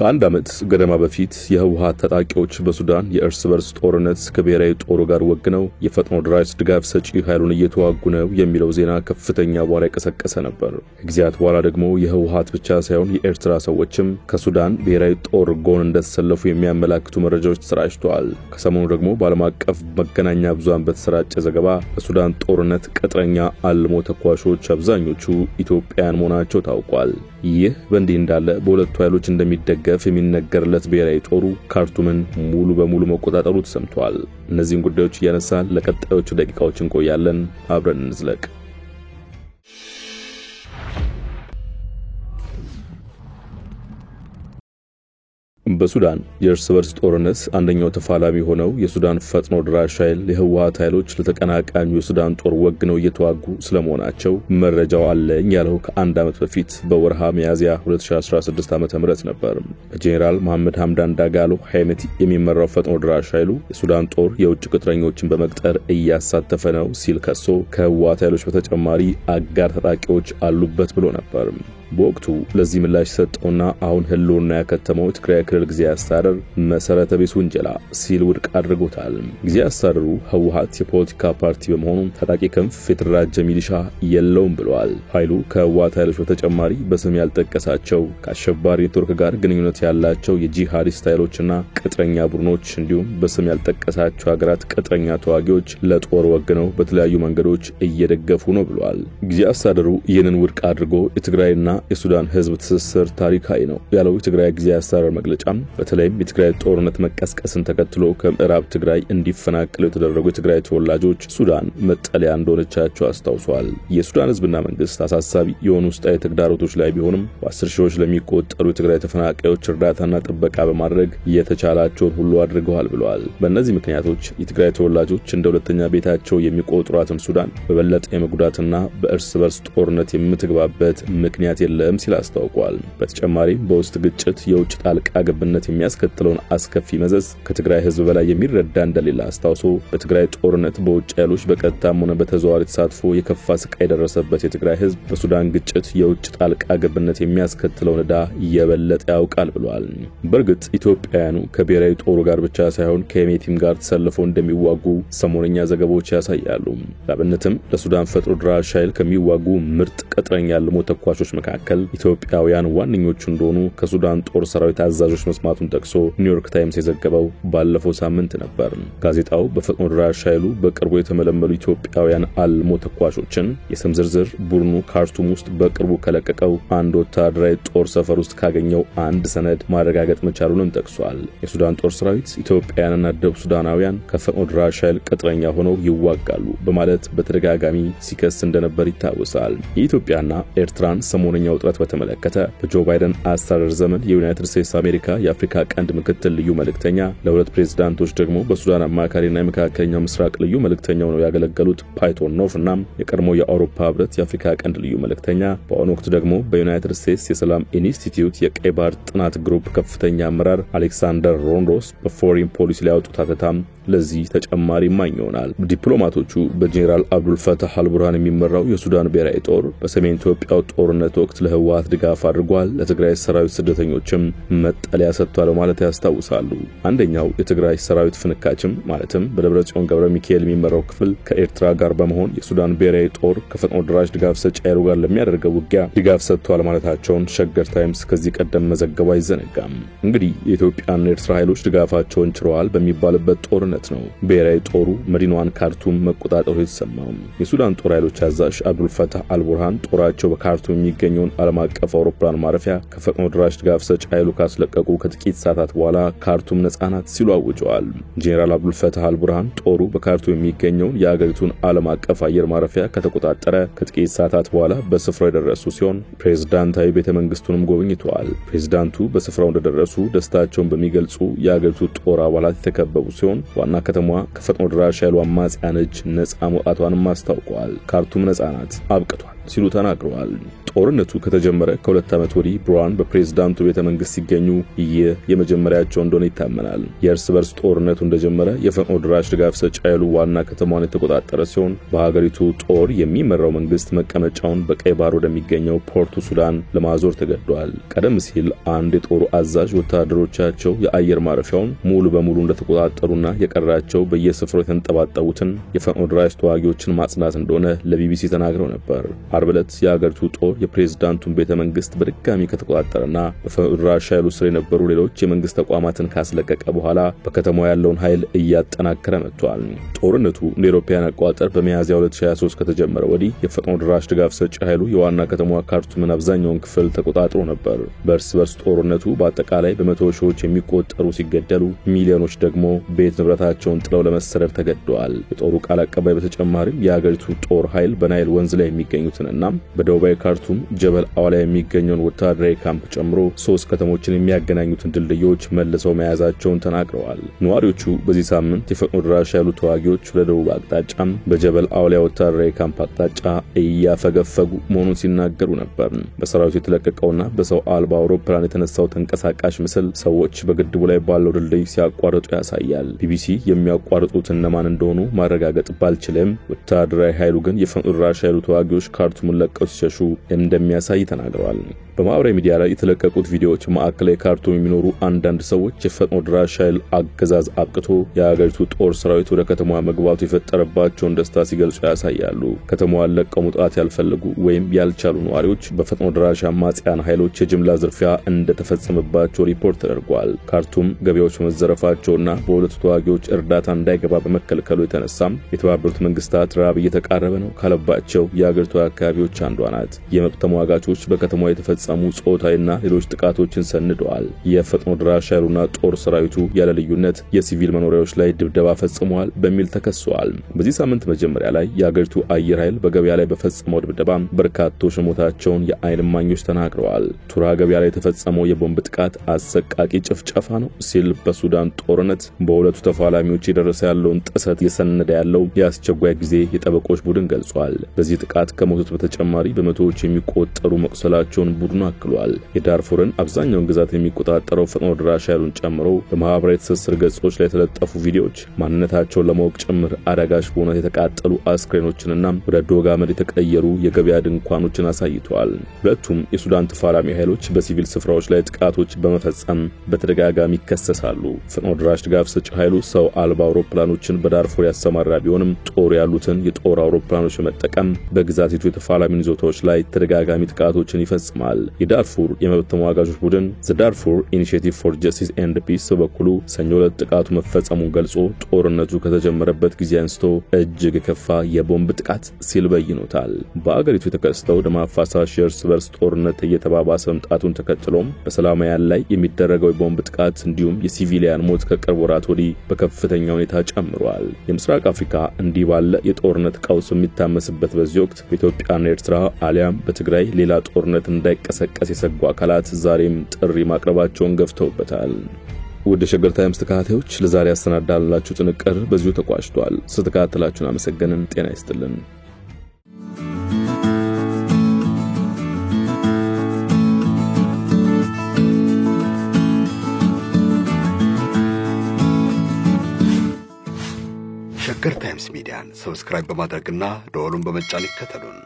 ከአንድ ዓመት ገደማ በፊት የህወሓት ታጣቂዎች በሱዳን የእርስ በርስ ጦርነት ከብሔራዊ ጦሩ ጋር ወግነው የፈጥኖ ደራሽ ድጋፍ ሰጪ ኃይሉን እየተዋጉ ነው የሚለው ዜና ከፍተኛ በኋላ የቀሰቀሰ ነበር። ከጊዜያት በኋላ ደግሞ የህወሓት ብቻ ሳይሆን የኤርትራ ሰዎችም ከሱዳን ብሔራዊ ጦር ጎን እንደተሰለፉ የሚያመላክቱ መረጃዎች ተሰራጭተዋል። ከሰሞኑ ደግሞ በዓለም አቀፍ መገናኛ ብዙሃን በተሰራጨ ዘገባ በሱዳን ጦርነት ቅጥረኛ አልሞ ተኳሾች አብዛኞቹ ኢትዮጵያውያን መሆናቸው ታውቋል። ይህ በእንዲህ እንዳለ በሁለቱ ኃይሎች እንደሚደገፍ የሚነገርለት ብሔራዊ ጦሩ ካርቱምን ሙሉ በሙሉ መቆጣጠሩ ተሰምቷል። እነዚህን ጉዳዮች እያነሳን ለቀጣዮቹ ደቂቃዎች እንቆያለን። አብረን እንዝለቅ። በሱዳን የእርስ በርስ ጦርነት አንደኛው ተፋላሚ ሆነው የሱዳን ፈጥኖ ደራሽ ኃይል የህወሓት ኃይሎች ለተቀናቃኙ የሱዳን ጦር ወግነው እየተዋጉ ስለመሆናቸው መረጃው አለኝ ያለው ከአንድ ዓመት በፊት በወርሃ ሚያዝያ 2016 ዓ.ም ነበር። በጄኔራል መሐመድ ሐምዳን ዳጋሎ ሐይመቲ የሚመራው ፈጥኖ ደራሽ ኃይሉ የሱዳን ጦር የውጭ ቅጥረኞችን በመቅጠር እያሳተፈ ነው ሲል ከሶ ከህወሓት ኃይሎች በተጨማሪ አጋር ታጣቂዎች አሉበት ብሎ ነበር። በወቅቱ ለዚህ ምላሽ ሰጠውና አሁን ህልውና ያከተመው ትግራይ ክልል ጊዜያዊ አስተዳደር መሰረተ ቢስ ውንጀላ ሲል ውድቅ አድርጎታል። ጊዜያዊ አስተዳደሩ ህወሓት የፖለቲካ ፓርቲ በመሆኑ ታጣቂ ክንፍ የተደራጀ ሚሊሻ የለውም ብለዋል። ኃይሉ ከህወሓት ኃይሎች በተጨማሪ በስም ያልጠቀሳቸው ከአሸባሪ ኔትወርክ ጋር ግንኙነት ያላቸው የጂሃዲስት ኃይሎችና ቅጥረኛ ቡድኖች እንዲሁም በስም ያልጠቀሳቸው ሀገራት ቅጥረኛ ተዋጊዎች ለጦር ወግነው በተለያዩ መንገዶች እየደገፉ ነው ብለዋል። ጊዜያዊ አስተዳደሩ ይህንን ውድቅ አድርጎ የትግራይና የሱዳን ህዝብ ትስስር ታሪካዊ ነው ያለው የትግራይ ጊዜያዊ አስተዳደር መግለጫም በተለይም የትግራይ ጦርነት መቀስቀስን ተከትሎ ከምዕራብ ትግራይ እንዲፈናቀሉ የተደረጉ የትግራይ ተወላጆች ሱዳን መጠለያ እንደሆነቻቸው አስታውሷል። የሱዳን ህዝብና መንግስት አሳሳቢ የሆኑ ውስጣዊ ተግዳሮቶች ላይ ቢሆንም በ10 ሺዎች ለሚቆጠሩ የትግራይ ተፈናቃዮች እርዳታና ጥበቃ በማድረግ የተቻላቸውን ሁሉ አድርገዋል ብለዋል። በእነዚህ ምክንያቶች የትግራይ ተወላጆች እንደ ሁለተኛ ቤታቸው የሚቆጥሯትን ሱዳን በበለጠ የመጉዳትና በእርስ በርስ ጦርነት የምትገባበት ምክንያት የለም ሲል አስታውቋል። በተጨማሪም በውስጥ ግጭት የውጭ ጣልቃ ገብነት የሚያስከትለውን አስከፊ መዘዝ ከትግራይ ህዝብ በላይ የሚረዳ እንደሌለ አስታውሶ በትግራይ ጦርነት በውጭ ኃይሎች በቀጥታም ሆነ በተዘዋዋሪ ተሳትፎ የከፋ ስቃይ የደረሰበት የትግራይ ህዝብ በሱዳን ግጭት የውጭ ጣልቃ ገብነት የሚያስከትለውን ዕዳ የበለጠ ያውቃል ብለዋል። በእርግጥ ኢትዮጵያውያኑ ከብሔራዊ ጦሩ ጋር ብቻ ሳይሆን ከየሜቲም ጋር ተሰልፈው እንደሚዋጉ ሰሞነኛ ዘገባዎች ያሳያሉ። ለአብነትም ለሱዳን ፈጥኖ ደራሽ ኃይል ከሚዋጉ ምርጥ ቅጥረኛ አልሞ ተኳሾች መካከል ኢትዮጵያውያን ዋነኞቹ እንደሆኑ ከሱዳን ጦር ሰራዊት አዛዦች መስማቱን ጠቅሶ ኒውዮርክ ታይምስ የዘገበው ባለፈው ሳምንት ነበር። ጋዜጣው በፈጥኖ ደራሽ ኃይሉ በቅርቡ የተመለመሉ ኢትዮጵያውያን አልሞ ተኳሾችን የስም ዝርዝር ቡድኑ ካርቱም ውስጥ በቅርቡ ከለቀቀው አንድ ወታደራዊ ጦር ሰፈር ውስጥ ካገኘው አንድ ሰነድ ማረጋገጥ መቻሉንም ጠቅሷል። የሱዳን ጦር ሰራዊት ኢትዮጵያውያንና ደቡብ ሱዳናውያን ከፈጥኖ ደራሽ ኃይል ቅጥረኛ ሆነው ይዋጋሉ በማለት በተደጋጋሚ ሲከስ እንደነበር ይታወሳል። የኢትዮጵያና ኤርትራን ሰሞነኛ ውጥረት በተመለከተ በጆ ባይደን አስተዳደር ዘመን የዩናይትድ ስቴትስ አሜሪካ የአፍሪካ ቀንድ ምክትል ልዩ መልእክተኛ ለሁለት ፕሬዝዳንቶች ደግሞ በሱዳን አማካሪና የመካከለኛው ምስራቅ ልዩ መልእክተኛው ነው ያገለገሉት ፓይቶን ኖፍና የቀድሞ የአውሮፓ ህብረት የአፍሪካ ቀንድ ልዩ መልእክተኛ በአሁኑ ወቅት ደግሞ በዩናይትድ ስቴትስ የሰላም ኢንስቲትዩት የቀይ ባህር ጥናት ግሩፕ ከፍተኛ አመራር አሌክሳንደር ሮንዶስ በፎሪን ፖሊሲ ላይ ያወጡት አተታም ለዚህ ተጨማሪ ማኝ ይሆናል። ዲፕሎማቶቹ በጄኔራል አብዱል ፈታህ አልቡርሃን የሚመራው የሱዳን ብሔራዊ ጦር በሰሜን ኢትዮጵያው ጦርነት ወቅት ለህወሓት ድጋፍ አድርጓል፣ ለትግራይ ሰራዊት ስደተኞችም መጠለያ ሰጥቷል ማለት ያስታውሳሉ። አንደኛው የትግራይ ሰራዊት ፍንካችም ማለትም በደብረጽዮን ገብረ ሚካኤል የሚመራው ክፍል ከኤርትራ ጋር በመሆን የሱዳን ብሔራዊ ጦር ከፈጥኖ ደራሽ ድጋፍ ሰጪ ኃይሉ ጋር ለሚያደርገው ውጊያ ድጋፍ ሰጥቷል ማለታቸውን ሸገር ታይምስ ከዚህ ቀደም መዘገቡ አይዘነጋም። እንግዲህ የኢትዮጵያና ኤርትራ ኃይሎች ድጋፋቸውን ችረዋል በሚባልበት ጦርነት ነው ብሔራዊ ጦሩ መዲናዋን ካርቱም መቆጣጠሩ የተሰማው። የሱዳን ጦር ኃይሎች አዛዥ አብዱል ፈታህ አልቡርሃን ጦራቸው በካርቱም የሚገኘውን ዓለም አቀፍ አውሮፕላን ማረፊያ ከፈጥኖ ደራሽ ድጋፍ ሰጪ ኃይሉ ካስለቀቁ ከጥቂት ሰዓታት በኋላ ካርቱም ነፃ ናት ሲሉ አውጀዋል። ጄኔራል አብዱል ፈታህ አልቡርሃን ጦሩ በካርቱም የሚገኘውን የአገሪቱን ዓለም አቀፍ አየር ማረፊያ ከተቆጣጠረ ከጥቂት ሰዓታት በኋላ በስፍራው የደረሱ ሲሆን ፕሬዝዳንታዊ ቤተመንግስቱንም ጎብኝተዋል። ፕሬዝዳንቱ በስፍራው እንደደረሱ ደስታቸውን በሚገልጹ የአገሪቱ ጦር አባላት የተከበቡ ሲሆን ዋና ከተማዋ ከፈጥኖ ደራሽ ኃይሉ አማጽያን እጅ ነፃ መውጣቷንም አስታውቀዋል። ካርቱም ነፃ ናት፣ አብቅቷል ሲሉ ተናግረዋል። ጦርነቱ ከተጀመረ ከሁለት ዓመት ወዲህ ብሩሃን በፕሬዝዳንቱ ቤተ መንግስት ሲገኙ የመጀመሪያቸው እንደሆነ ይታመናል። የእርስ በርስ ጦርነቱ እንደጀመረ የፈጥኖ ድራሽ ድጋፍ ሰጪ ኃይሉ ዋና ከተማዋን የተቆጣጠረ ሲሆን በሀገሪቱ ጦር የሚመራው መንግስት መቀመጫውን በቀይ ባህር ወደሚገኘው ፖርቱ ሱዳን ለማዞር ተገዷል። ቀደም ሲል አንድ የጦሩ አዛዥ ወታደሮቻቸው የአየር ማረፊያውን ሙሉ በሙሉ እንደተቆጣጠሩና የቀራቸው በየስፍራው የተንጠባጠቡትን የፈጥኖ ድራሽ ተዋጊዎችን ማጽናት እንደሆነ ለቢቢሲ ተናግረው ነበር። አርብ ዕለት የሀገሪቱ ጦር የፕሬዝዳንቱን ቤተ መንግስት በድጋሚ ከተቆጣጠረና በፈጥኖ ድራሽ ኃይሉ ስር የነበሩ ሌሎች የመንግስት ተቋማትን ካስለቀቀ በኋላ በከተማው ያለውን ኃይል እያጠናከረ መጥቷል። ጦርነቱ እንደ አውሮፓውያን አቆጣጠር በሚያዝያ 2023 ከተጀመረ ወዲህ የፈጥኖ ድራሽ ድጋፍ ሰጪ ኃይሉ የዋና ከተማዋ ካርቱምን አብዛኛውን ክፍል ተቆጣጥሮ ነበር። በእርስ በርስ ጦርነቱ በአጠቃላይ በመቶ ሺዎች የሚቆጠሩ ሲገደሉ ሚሊዮኖች ደግሞ ቤት ንብረታቸውን ጥለው ለመሰደድ ተገደዋል። የጦሩ ቃል አቀባይ በተጨማሪም የሀገሪቱ ጦር ኃይል በናይል ወንዝ ላይ የሚገኙትንና በደቡባዊ ካርቱም ጀበል አዋላ የሚገኘውን ወታደራዊ ካምፕ ጨምሮ 3 ከተሞችን የሚያገናኙትን ድልድዮች መልሰው መያዛቸውን ተናግረዋል። ነዋሪዎቹ በዚህ ሳምንት የፈጥኖ ድራሽ ኃይሉ ተዋጊዎች ወደ ደቡብ አቅጣጫም በጀበል አዋላ ወታደራዊ ካምፕ አቅጣጫ እያፈገፈጉ መሆኑን ሲናገሩ ነበር። በሰራዊቱ የተለቀቀውና በሰው አልባ አውሮፕላን የተነሳው ተንቀሳቃሽ ምስል ሰዎች በግድቡ ላይ ባለው ድልድይ ሲያቋርጡ ያሳያል። ቢቢሲ የሚያቋርጡት እነማን እንደሆኑ ማረጋገጥ ባልችልም ወታደራዊ ኃይሉ ግን የፈጥኖ ድራሽ ኃይሉ ተዋጊዎች ካርቱምን ለቀው ሲሸሹ እንደሚያሳይ ተናግረዋል። በማህበራዊ ሚዲያ ላይ የተለቀቁት ቪዲዮዎች ማዕከላዊ ካርቱም የሚኖሩ አንዳንድ ሰዎች የፈጥኖ ድራሽ ኃይል አገዛዝ አብቅቶ የሀገሪቱ ጦር ሰራዊት ወደ ከተማዋ መግባቱ የፈጠረባቸውን ደስታ ሲገልጹ ያሳያሉ። ከተማዋን ለቀው መውጣት ያልፈለጉ ወይም ያልቻሉ ነዋሪዎች በፈጥኖ ድራሽ አማጽያን ኃይሎች የጅምላ ዝርፊያ እንደተፈጸመባቸው ሪፖርት ተደርጓል። ካርቱም ገበያዎች መዘረፋቸውና በሁለቱ ተዋጊዎች እርዳታ እንዳይገባ በመከልከሉ የተነሳም የተባበሩት መንግስታት ረሃብ እየተቃረበ ነው ካለባቸው የሀገሪቱ አካባቢዎች አንዷ ናት። የመብት ተሟጋቾች በከተማዋ የተፈጸሙ ጾታዊና ሌሎች ጥቃቶችን ሰንደዋል። የፈጥኖ ድራሽ ኃይሉና ጦር ሰራዊቱ ያለ ልዩነት የሲቪል መኖሪያዎች ላይ ድብደባ ፈጽመዋል በሚል ተከሰዋል። በዚህ ሳምንት መጀመሪያ ላይ የሀገሪቱ አየር ኃይል በገበያ ላይ በፈጸመው ድብደባ በርካቶች ሞታቸውን የዓይን እማኞች ተናግረዋል። ቱራ ገበያ ላይ የተፈጸመው የቦምብ ጥቃት አሰቃቂ ጭፍጨፋ ነው ሲል በሱዳን ጦርነት በሁለቱ ተፋላሚዎች የደረሰ ያለውን ጥሰት የሰነደ ያለው የአስቸኳይ ጊዜ የጠበቆች ቡድን ገልጿል። በዚህ ጥቃት ከሞቱት በተጨማሪ በመቶዎች የሚቆጠሩ መቁሰላቸውን ቡድኑ አክሏል። የዳርፉርን አብዛኛውን ግዛት የሚቆጣጠረው ፈጥኖ ድራሽ ኃይሉን ጨምሮ በማህበራዊ ትስስር ገጾች ላይ የተለጠፉ ቪዲዮዎች ማንነታቸውን ለማወቅ ጭምር አዳጋች በሆነ የተቃጠሉ አስክሬኖችንና ወደ ዶግ አመድ የተቀየሩ የገበያ ድንኳኖችን አሳይተዋል። ሁለቱም የሱዳን ተፋላሚ ኃይሎች በሲቪል ስፍራዎች ላይ ጥቃቶች በመፈጸም በተደጋጋሚ ይከሰሳሉ። ፈጥኖ ድራሽ ድጋፍ ሰጪ ኃይሉ ሰው አልባ አውሮፕላኖችን በዳርፉር ያሰማራ ቢሆንም ጦር ያሉትን የጦር አውሮፕላኖች በመጠቀም በግዛቲቱ የተፋላሚ ይዞታዎች ላይ ተደጋጋሚ ጥቃቶችን ይፈጽማል። የዳርፉር የመብት ተሟጋቾች ቡድን ዳርፉር ኢኒሺዬቲቭ ፎር ጀስቲስ ኤንድ ፒስ በበኩሉ ሰኞ ዕለት ጥቃቱ መፈጸሙን ገልጾ ጦርነቱ ከተጀመረበት ጊዜ አንስቶ እጅግ የከፋ የቦምብ ጥቃት ሲል በይኖታል። በአገሪቱ የተከሰተው ደም አፋሳሽ የእርስ በርስ ጦርነት እየተባባሰ መምጣቱን ተከትሎም በሰላማውያን ላይ የሚደረገው የቦምብ ጥቃት እንዲሁም የሲቪሊያን ሞት ከቅርብ ወራት ወዲህ በከፍተኛ ሁኔታ ጨምሯል። የምስራቅ አፍሪካ እንዲህ ባለ የጦርነት ቀውስ የሚታመስበት በዚህ ወቅት በኢትዮጵያና ኤርትራ አሊያም በትግራይ ሌላ ጦርነት እንዳይቀሰቀስ የሰጉ አካላት ዛሬም ጥሪ ማቅረባቸውን ገፍተውበታል። ወደ ሸገር ታይምስ ተከታታዮች ለዛሬ ያሰናዳላችሁ ጥንቅር በዚሁ ተቋጭቷል። ስለተከታተላችሁን አመሰግነን። ጤና ይስጥልን። ሸገር ታይምስ ሚዲያን ሰብስክራይብ በማድረግና ደወሉን በመጫን ይከተሉን።